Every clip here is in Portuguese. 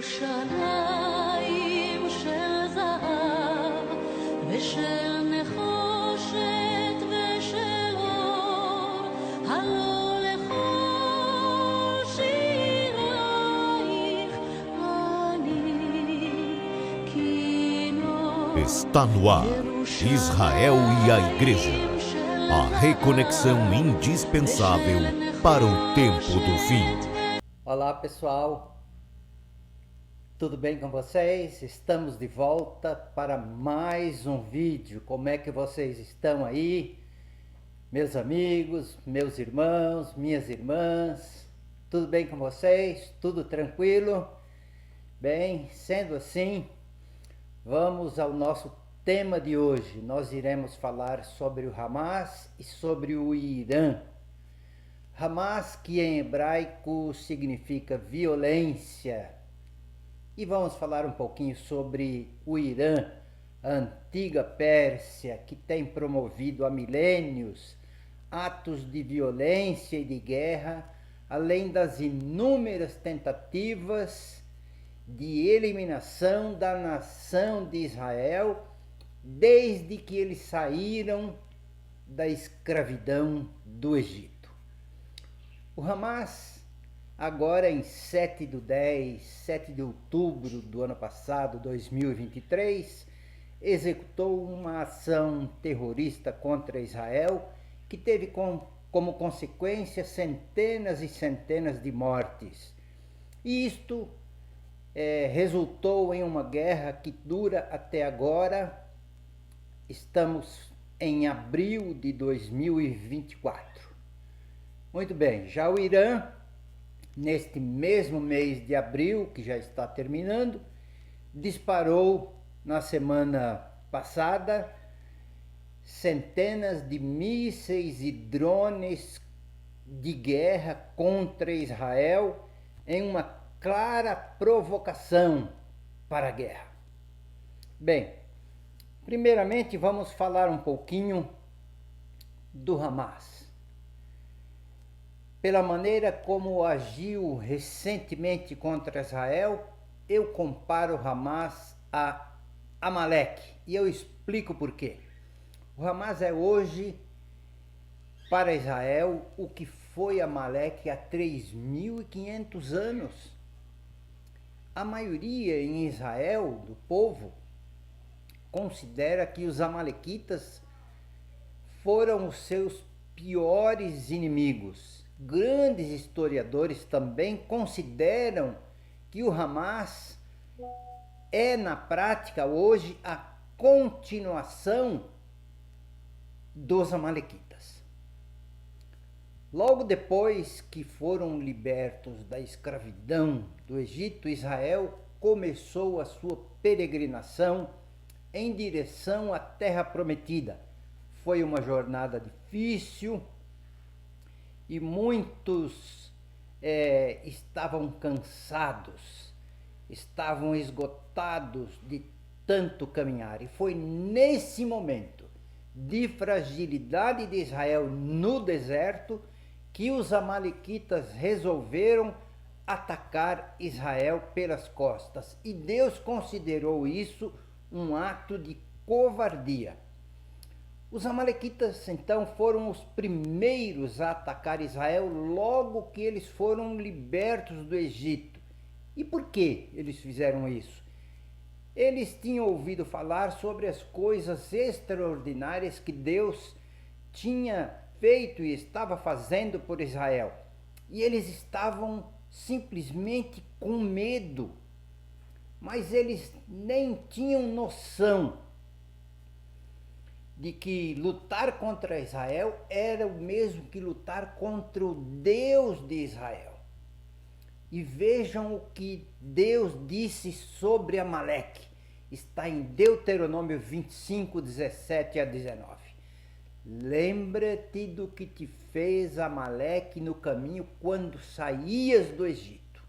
ירושלים של זהב ושל נחושת ושל אור, הלא לכל שירייך אני כינור. Está no ar, Israel e a Igreja, a reconexão indispensável para o tempo do fim. Olá pessoal, tudo bem com vocês? Estamos de volta para mais um vídeo. Como é que vocês estão aí? Meus amigos, meus irmãos, minhas irmãs, tudo bem com vocês? Tudo tranquilo? Bem, sendo assim, vamos ao nosso tema de hoje. Nós iremos falar sobre o Hamas e sobre o Irã. Hamas, que em hebraico significa violência. E vamos falar um pouquinho sobre o Irã, a antiga Pérsia, que tem promovido há milênios atos de violência e de guerra, além das inúmeras tentativas de eliminação da nação de Israel, desde que eles saíram da escravidão do Egito. O Hamas, agora em 7 de outubro do ano passado, 2023, executou uma ação terrorista contra Israel que teve como consequência centenas e centenas de mortes. E isto resultou em uma guerra que dura até agora. Estamos em abril de 2024. Muito bem, já o Irã, neste mesmo mês de abril, que já está terminando, disparou na semana passada centenas de mísseis e drones de guerra contra Israel em uma clara provocação para a guerra. Bem, primeiramente vamos falar um pouquinho do Hamas. Pela maneira como agiu recentemente contra Israel, eu comparo o Hamas a Amaleque, e eu explico por quê. O Hamas é hoje, para Israel, o que foi Amaleque há 3.500 anos. A maioria em Israel, do povo, considera que os amalequitas foram os seus piores inimigos. Grandes historiadores também consideram que o Hamas é, na prática, hoje, a continuação dos amalequitas. Logo depois que foram libertos da escravidão do Egito, Israel começou a sua peregrinação em direção à Terra Prometida. Foi uma jornada difícil e muitos estavam cansados, estavam esgotados de tanto caminhar. E foi nesse momento de fragilidade de Israel no deserto que os amalequitas resolveram atacar Israel pelas costas. E Deus considerou isso um ato de covardia. Os amalequitas, então, foram os primeiros a atacar Israel logo que eles foram libertos do Egito. E por que eles fizeram isso? Eles tinham ouvido falar sobre as coisas extraordinárias que Deus tinha feito e estava fazendo por Israel. E eles estavam simplesmente com medo, mas eles nem tinham noção de que lutar contra Israel era o mesmo que lutar contra o Deus de Israel. E vejam o que Deus disse sobre Amaleque. Está em Deuteronômio 25, 17 a 19. Lembra-te do que te fez Amaleque no caminho quando saías do Egito.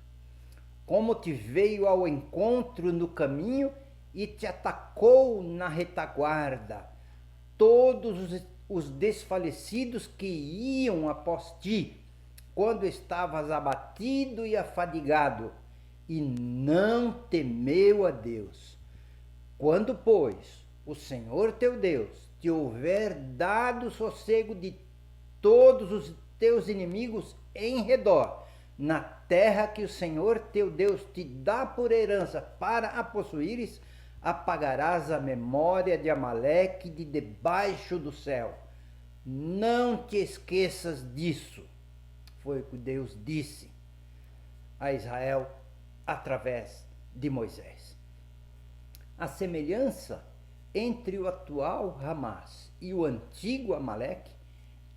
Como te veio ao encontro no caminho e te atacou na retaguarda. Todos os desfalecidos que iam após ti, quando estavas abatido e afadigado, e não temeu a Deus. Quando, pois, o Senhor teu Deus te houver dado sossego de todos os teus inimigos em redor, na terra que o Senhor teu Deus te dá por herança para a possuíres, apagarás a memória de Amaleque de debaixo do céu. Não te esqueças disso. Foi o que Deus disse a Israel através de Moisés. A semelhança entre o atual Hamas e o antigo Amaleque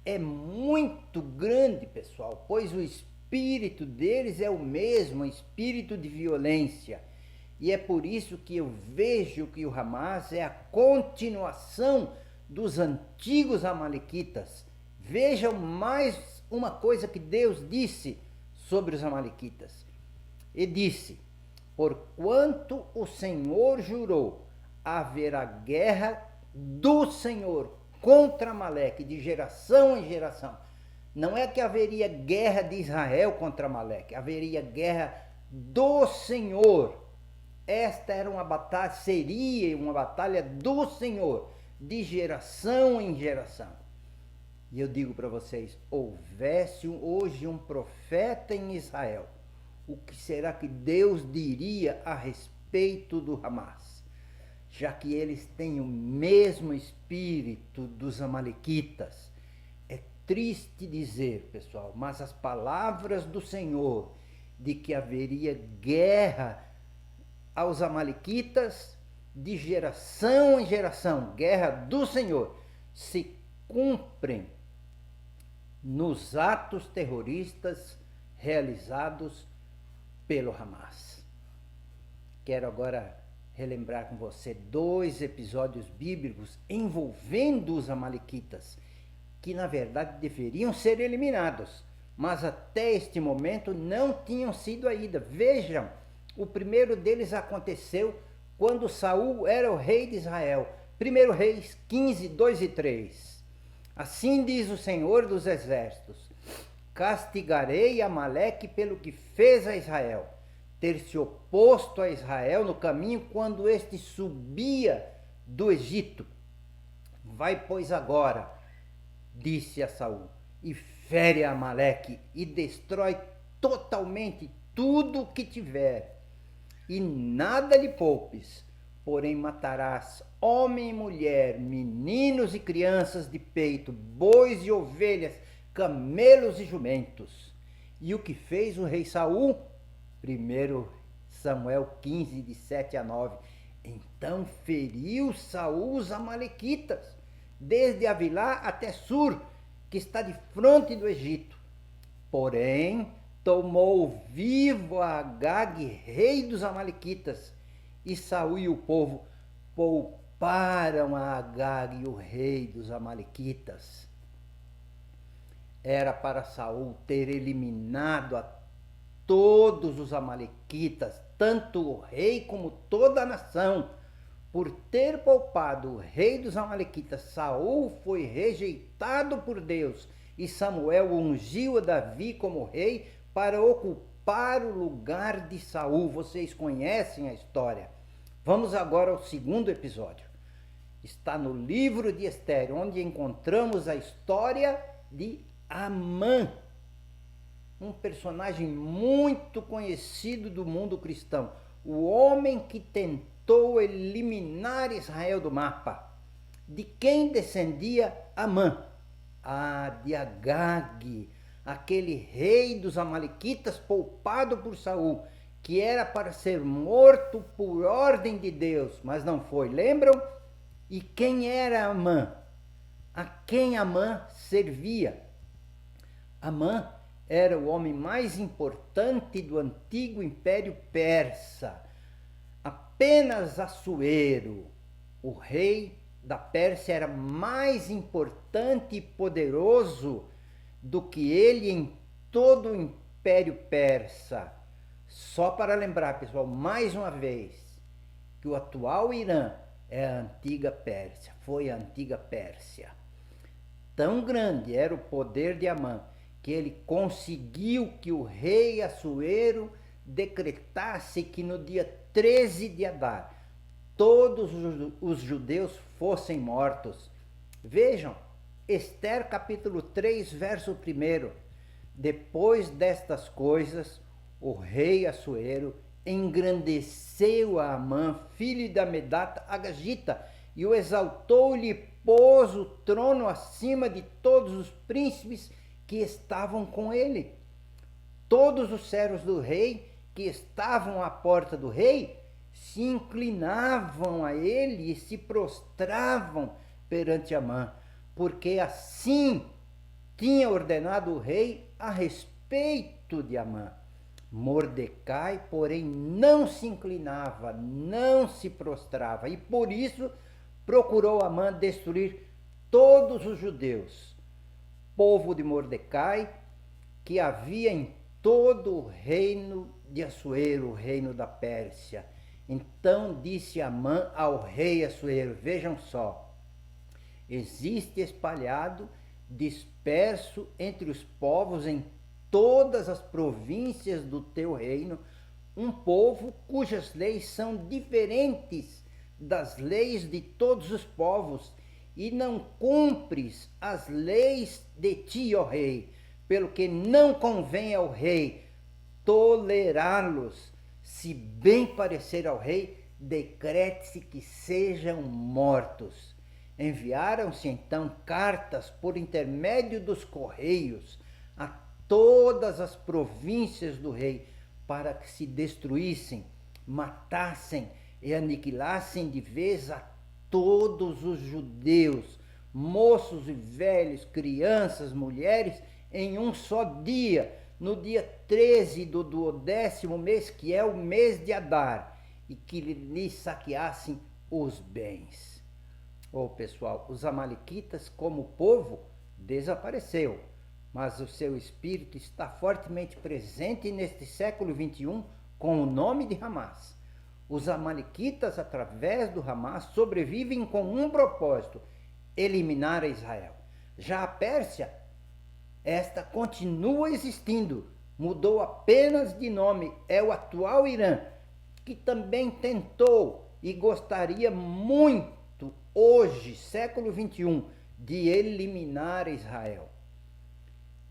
é muito grande, pessoal, pois o espírito deles é o mesmo, espírito de violência. E é por isso que eu vejo que o Hamas é a continuação dos antigos amalequitas. Vejam mais uma coisa que Deus disse sobre os amalequitas. E disse: porquanto o Senhor jurou, haverá guerra do Senhor contra Amaleque, de geração em geração. Não é que haveria guerra de Israel contra Amaleque, haveria guerra do Senhor. Esta era uma batalha, seria uma batalha do Senhor, de geração em geração. E eu digo para vocês, houvesse hoje um profeta em Israel, o que será que Deus diria a respeito do Hamas? Já que eles têm o mesmo espírito dos amalequitas. É triste dizer, pessoal, mas as palavras do Senhor de que haveria guerra aos amalequitas de geração em geração, guerra do Senhor, se cumprem nos atos terroristas realizados pelo Hamas. Quero agora relembrar com você 2 episódios bíblicos envolvendo os amalequitas, que na verdade deveriam ser eliminados, mas até este momento não tinham sido ainda. Vejam, o primeiro deles aconteceu quando Saul era o rei de Israel. 1 Reis 15, 2 e 3. Assim diz o Senhor dos Exércitos: castigarei Amaleque pelo que fez a Israel, ter se oposto a Israel no caminho quando este subia do Egito. Vai, pois, agora, disse a Saul, e fere a Amaleque e destrói totalmente tudo o que tiver, e nada lhe poupes, porém matarás homem e mulher, meninos e crianças de peito, bois e ovelhas, camelos e jumentos. E o que fez o rei Saul? 1 Samuel 15, de 7 a 9. Então feriu Saul os amalequitas, desde Avilá até Sur, que está de fronte do Egito. Porém, tomou vivo a Agag, rei dos amalequitas, e Saul e o povo pouparam a Agag, o rei dos amalequitas. Era para Saul ter eliminado a todos os amalequitas, tanto o rei como toda a nação. Por ter poupado o rei dos amalequitas, Saul foi rejeitado por Deus, e Samuel ungiu a Davi como rei para ocupar o lugar de Saul. Vocês conhecem a história. Vamos agora ao segundo episódio. Está no livro de Esther, onde encontramos a história de Amã, um personagem muito conhecido do mundo cristão, o homem que tentou eliminar Israel do mapa. De quem descendia Amã? De Agag, aquele rei dos amalequitas poupado por Saul, que era para ser morto por ordem de Deus, mas não foi. Lembram? E quem era Amã? A quem Amã servia? Amã era o homem mais importante do antigo Império Persa. Apenas Assuero, o rei da Pérsia, era mais importante e poderoso do que ele em todo o Império Persa. Só para lembrar, pessoal, mais uma vez, que o atual Irã é a antiga Pérsia, foi a antiga Pérsia. Tão grande era o poder de Amã, que ele conseguiu que o rei Assuero decretasse que no dia 13 de Adar todos os judeus fossem mortos. Vejam, Ester capítulo 3, verso 1. Depois destas coisas, o rei Assuero engrandeceu a Amã, filho de Amedata Agagita, e o exaltou e lhe pôs o trono acima de todos os príncipes que estavam com ele. Todos os servos do rei que estavam à porta do rei se inclinavam a ele e se prostravam perante Amã, porque assim tinha ordenado o rei a respeito de Amã. Mordecai, porém, não se inclinava, não se prostrava, e por isso procurou Amã destruir todos os judeus, povo de Mordecai, que havia em todo o reino de Assuero, o reino da Pérsia. Então disse Amã ao rei Assuero: vejam só, existe espalhado, disperso entre os povos em todas as províncias do teu reino, um povo cujas leis são diferentes das leis de todos os povos, e não cumpres as leis de ti, ó rei, pelo que não convém ao rei tolerá-los. Se bem parecer ao rei, decrete-se que sejam mortos. Enviaram-se então cartas por intermédio dos correios a todas as províncias do rei, para que se destruíssem, matassem e aniquilassem de vez a todos os judeus, moços e velhos, crianças, mulheres, em um só dia, no dia 13 do 12º mês, que é o mês de Adar, e que lhe saqueassem os bens. Pessoal, os amalequitas como povo desapareceu, mas o seu espírito está fortemente presente neste século 21 com o nome de Hamas. Os amalequitas, através do Hamas, sobrevivem com um propósito: eliminar a Israel. Já a Pérsia, esta continua existindo, mudou apenas de nome, é o atual Irã, que também tentou e gostaria muito, hoje, século 21, de eliminar Israel.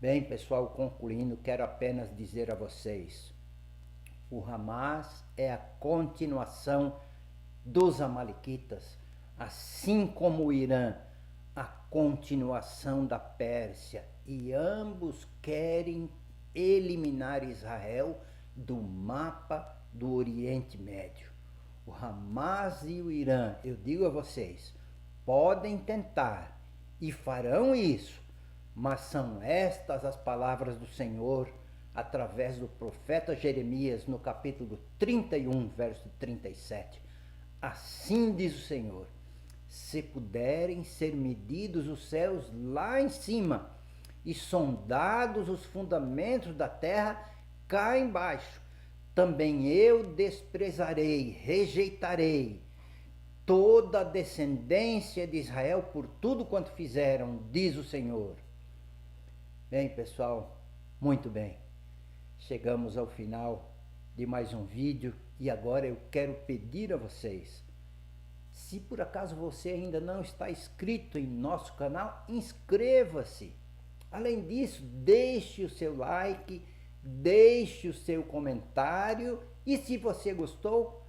Bem, pessoal, concluindo, quero apenas dizer a vocês: o Hamas é a continuação dos amalequitas, assim como o Irã, a continuação da Pérsia, e ambos querem eliminar Israel do mapa do Oriente Médio. O Hamas e o Irã, eu digo a vocês, podem tentar e farão isso, mas são estas as palavras do Senhor através do profeta Jeremias no capítulo 31, verso 37. Assim diz o Senhor: se puderem ser medidos os céus lá em cima e sondados os fundamentos da terra cá embaixo, também eu desprezarei, rejeitarei toda a descendência de Israel por tudo quanto fizeram, diz o Senhor. Bem, pessoal, muito bem. Chegamos ao final de mais um vídeo e agora eu quero pedir a vocês, se por acaso você ainda não está inscrito em nosso canal, inscreva-se. Além disso, deixe o seu like, deixe o seu comentário e, se você gostou,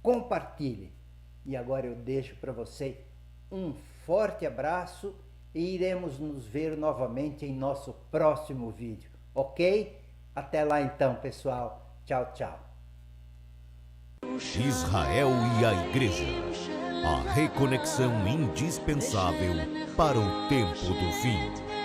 compartilhe. E agora eu deixo para você um forte abraço e iremos nos ver novamente em nosso próximo vídeo, ok? Até lá então, pessoal. Tchau, tchau. Israel e a Igreja. A reconexão indispensável para o tempo do fim.